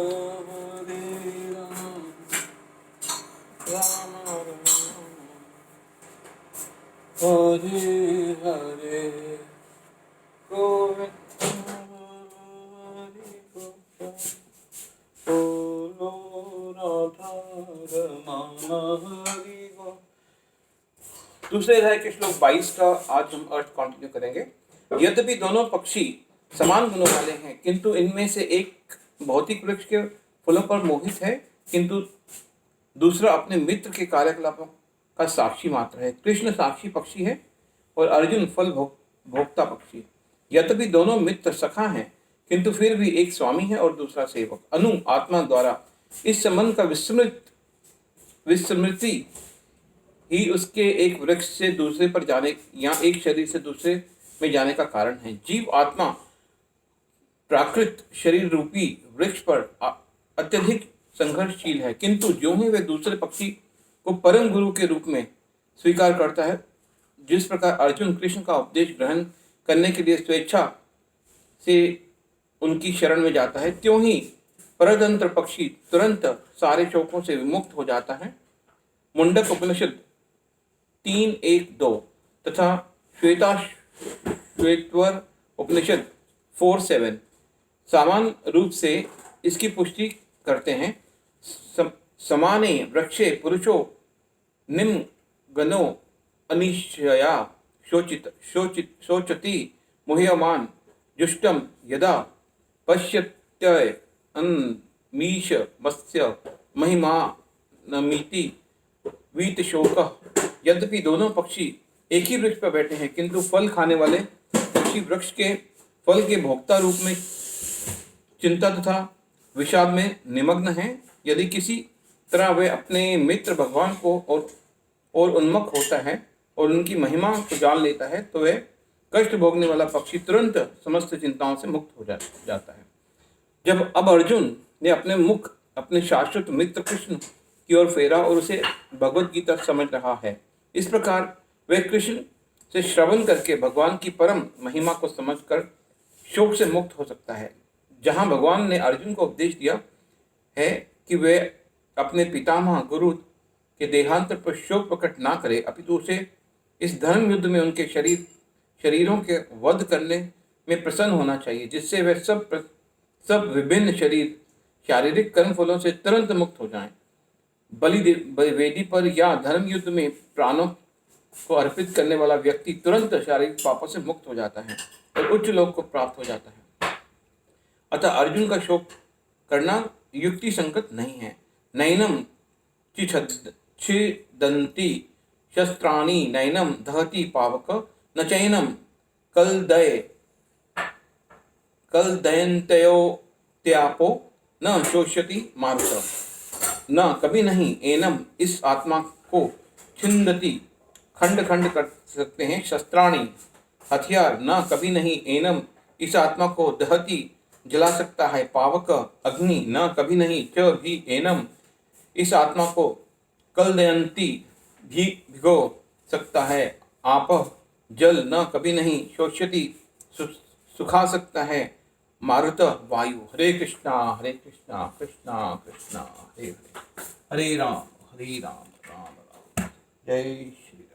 हरे राम राम राम हरे हरे गोविंद हरि गोविंद बोलो राधा रमण हरि गो। दूसरे अध्याय के श्लोक 22 का आज हम अर्थ कंटिन्यू करेंगे। यद्यपि दोनों पक्षी समान गुणों वाले हैं, किंतु इनमें से एक भौतिक वृक्ष के फलों पर मोहित है, किंतु दूसरा अपने मित्र के कार्यकलापों का साक्षी मात्र है। कृष्ण साक्षी पक्षी है और अर्जुन फल भोक्ता पक्षी। यद्यपि दोनों मित्र सखा हैं, किंतु फिर भी एक स्वामी है और दूसरा सेवक। अनु आत्मा द्वारा इस संबंध का विस्मृति ही उसके एक वृक्ष से दूसरे पर जाने या एक शरीर से दूसरे में जाने का कारण है। जीव आत्मा प्राकृत शरीर रूपी वृक्ष पर अत्यधिक संघर्षशील है, किंतु जो ही वह दूसरे पक्षी को परम गुरु के रूप में स्वीकार करता है, जिस प्रकार अर्जुन कृष्ण का उपदेश ग्रहण करने के लिए स्वेच्छा से उनकी शरण में जाता है, त्यों ही परतंत्र पक्षी तुरंत सारे शोकों से विमुक्त हो जाता है। मुंडक उपनिषद 3:1-2 तथा श्वेतवर उपनिषद 4:7 समान रूप से इसकी पुष्टि करते हैं। समाने वृक्षे पुरुषो निम्न गणो अनिश्चया शोचति मुह्यमान जुष्टम यदा पश्यत्यय अन्मीश मत्स्य महिमा नमिति वीत शोक। यद्यपि दोनों पक्षी एक ही वृक्ष पर बैठे हैं, किंतु फल खाने वाले पक्षी वृक्ष के फल के भोक्ता रूप में चिंता तथा विषाद में निमग्न हैं। यदि किसी तरह वे अपने मित्र भगवान को और उन्मुख होता है और उनकी महिमा को जान लेता है, तो वह कष्ट भोगने वाला पक्षी तुरंत समस्त चिंताओं से मुक्त हो जाता है। जब अब अर्जुन ने अपने मुख अपने शाश्वत मित्र कृष्ण की ओर फेरा और उसे भगवत गीता समझ रहा है, इस प्रकार वह कृष्ण से श्रवण करके भगवान की परम महिमा को समझकर शोक से मुक्त हो सकता है। जहाँ भगवान ने अर्जुन को उपदेश दिया है कि वह अपने पितामह गुरु के देहांतर पर शोक प्रकट ना करे, अपितु उसे इस धर्म युद्ध में उनके शरीरों के वध करने में प्रसन्न होना चाहिए, जिससे वह सब विभिन्न शारीरिक कर्म फलों से तुरंत मुक्त हो जाएं। वेदी पर या धर्म युद्ध में प्राणों को अर्पित करने वाला व्यक्ति तुरंत शारीरिक पापों से मुक्त हो जाता है और उच्च लोक को प्राप्त हो जाता है। अतः अर्जुन का शोक करना युक्ति संगत नहीं है। नैनम छिदन्ति शस्त्राणि नैनम दहति पावक न चैनम कलदयन्तयो त्यापो न शोष्यति मारुत। न कभी नहीं एनम इस आत्मा को छिन्दति खंड खंड कर सकते हैं शस्त्राणी हथियार। न कभी नहीं एनम इस आत्मा को दहती जला सकता है पावक अग्नि। न कभी नहीं च भी एनम इस आत्मा को कलदयंती भी भिगो सकता है आप जल। न कभी नहीं शोष्यति सुखा सकता है मारुत वायु। हरे कृष्णा कृष्णा कृष्णा हरे हरे, हरे राम राम राम। जय श्री राम।